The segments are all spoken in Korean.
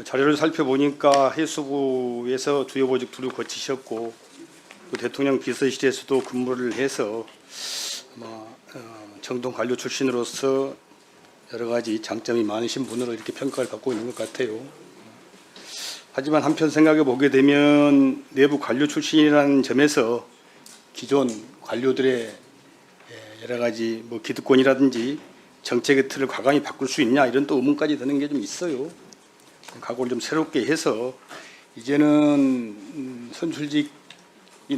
자료를 살펴보니까 해수부에서 주요 보직 두루 거치셨고 또 대통령 비서실에서도 근무를 해서 정동 관료 출신으로서 여러 가지 장점이 많으신 분으로 이렇게 평가를 받고 있는 것 같아요. 하지만 한편 생각해 보게 되면 내부 관료 출신이라는 점에서 기존 관료들의 여러 가지 기득권이라든지 정책의 틀을 과감히 바꿀 수 있냐 이런 또 의문까지 드는 게 좀 있어요. 각오를 좀 새롭게 해서 이제는 선출직인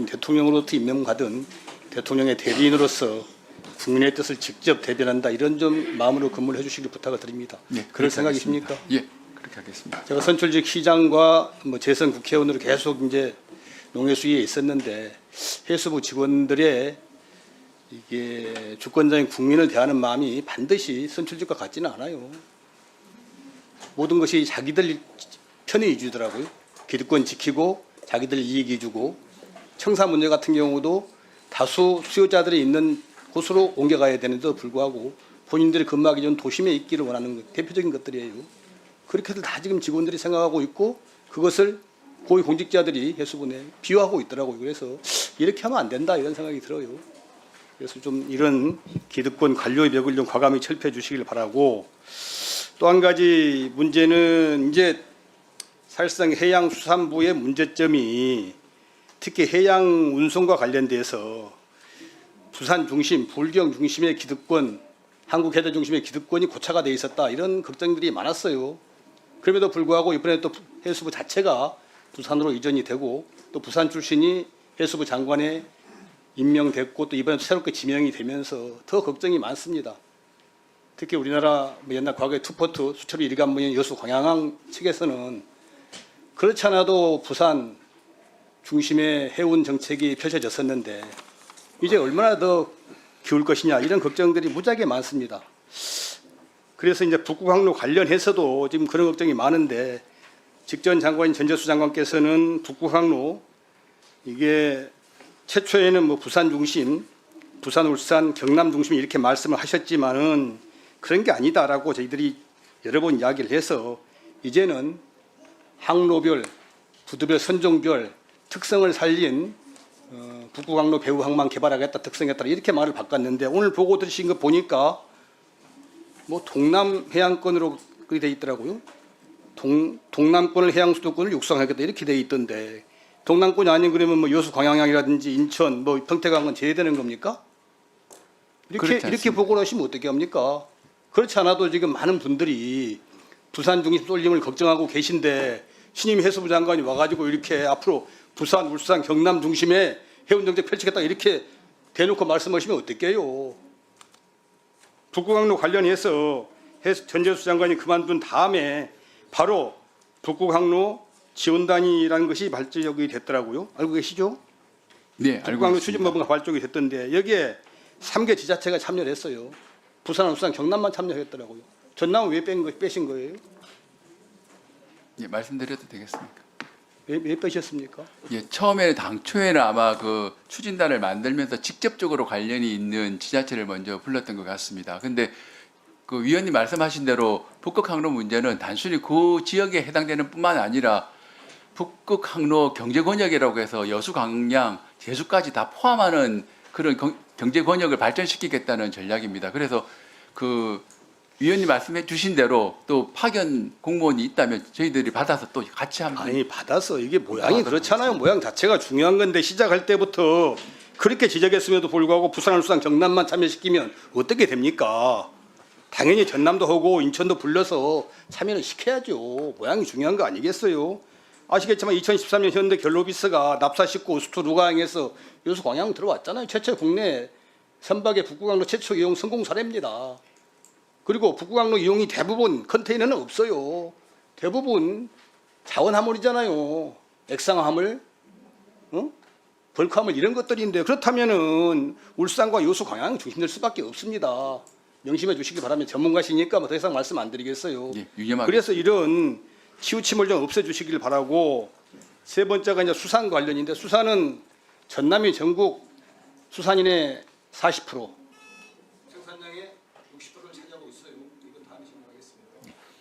대통령으로부터 임명받은 대통령의 대리인으로서 국민의 뜻을 직접 대변한다 이런 좀 마음으로 근무를 해주시길 부탁을 드립니다. 예, 그럴 생각이십니까? 예, 그렇게 하겠습니다. 제가 선출직 시장과 재선 국회의원으로 계속 이제 농해수위에 있었는데 해수부 직원들의 이게 주권자인 국민을 대하는 마음이 반드시 선출직과 같지는 않아요. 모든 것이 자기들 편의 위주더라고요. 기득권 지키고 자기들 이익 위주고 청사 문제 같은 경우도 다수 수요자들이 있는 곳으로 옮겨가야 되는데도 불구하고 본인들이 근무하기 전 도심에 있기를 원하는 대표적인 것들이에요. 그렇게들 다 지금 직원들이 생각하고 있고 그것을 고위공직자들이 해수부 내에 비호하고 있더라고요. 그래서 이렇게 하면 안 된다 이런 생각이 들어요. 그래서 좀 이런 기득권 관료의 벽을 좀 과감히 철폐해 주시길 바라고 또 한 가지 문제는 이제 사실상 해양수산부의 문제점이 특히 해양 운송과 관련돼서 부산 중심, 불경 중심의 기득권, 한국해저 중심의 기득권이 고착화 돼 있었다 이런 걱정들이 많았어요. 그럼에도 불구하고 이번에 또 해수부 자체가 부산으로 이전이 되고 또 부산 출신이 해수부 장관에 임명됐고 또 이번에 새롭게 지명이 되면서 더 걱정이 많습니다. 특히 우리나라 옛날 과거의 투포트 수첩이 일간문인 여수 광양항 측에서는 그렇지 않아도 부산 중심의 해운 정책이 펼쳐졌었는데 이제 얼마나 더 기울 것이냐 이런 걱정들이 무지하게 많습니다. 그래서 이제 북구항로 관련해서도 지금 그런 걱정이 많은데 직전 장관인 전재수 장관께서는 북구항로 이게 최초에는 부산 중심, 부산, 울산, 경남 중심 이렇게 말씀을 하셨지만은 그런 게 아니다라고 저희들이 여러 번 이야기를 해서 이제는 항로별, 부두별, 선종별 특성을 살린 북구항로 배후항만 개발하겠다, 특성했다 이렇게 말을 바꿨는데 오늘 보고 들으신 거 보니까 동남 해안권으로 그렇게 돼 있더라고요. 동남권을 해양 수도권을 육성하겠다 이렇게 돼 있던데 동남권이 아닌 그러면 여수 광양항이라든지 인천 평택항은 제외되는 겁니까? 이렇게 보고를 하시면 어떻게 합니까? 그렇지 않아도 지금 많은 분들이 부산 중심 쏠림을 걱정하고 계신데 신임 해수부 장관이 와가지고 이렇게 앞으로 부산, 울산, 경남 중심의 해운 정책 펼치겠다 이렇게 대놓고 말씀하시면 어떡해요? 북구항로 관련해서 전재수 장관이 그만둔 다음에 바로 북구항로 지원단이라는 것이 발족이 됐더라고요. 알고 계시죠? 네, 알고 북구항로 있습니다. 추진본부가 발족이 됐던데 여기에 3개 지자체가 참여를 했어요. 부산, 울산, 경남만 참여했더라고요. 전남은 왜 빼신 거예요? 예, 말씀드려도 되겠습니까? 왜 빼셨습니까? 예, 처음에는 당초에는 아마 그 추진단을 만들면서 직접적으로 관련이 있는 지자체를 먼저 불렀던 것 같습니다. 근데 그 위원님 말씀하신 대로 북극항로 문제는 단순히 그 지역에 해당되는 뿐만 아니라 북극항로 경제권역이라고 해서 여수, 광양, 제주까지 다 포함하는 그런 경제권역을 발전시키겠다는 전략입니다. 그래서 그 위원님 말씀해 주신 대로 또 파견 공무원이 있다면 저희들이 받아서 또 같이 한번 아니 받아서 이게 모양이 그렇잖아요. 모양 자체가 중요한 건데 시작할 때부터 그렇게 지적했음에도 불구하고 부산, 울산, 경남만 참여시키면 어떻게 됩니까? 당연히 전남도 하고 인천도 불러서 참여를 시켜야죠. 모양이 중요한 거 아니겠어요? 아시겠지만 2013년 현대 결로비스가 납사식구 우스투 루가항에서 여수 광양 들어왔잖아요. 최초 국내 선박의 북구항로 최초 이용 성공 사례입니다. 그리고 북구항로 이용이 대부분 컨테이너는 없어요. 대부분 자원화물이잖아요. 액상화물, 벌크화물 이런 것들인데 그렇다면은 울산과 여수 광양 중심될 수밖에 없습니다. 명심해 주시기 바랍니다. 전문가시니까 더 이상 말씀 안 드리겠어요. 예, 유념하겠습니다. 그래서 이런 치우침을 좀 없애주시길 바라고 세 번째가 이제 수산 관련인데 수산은 전남이 전국 수산인의 40%,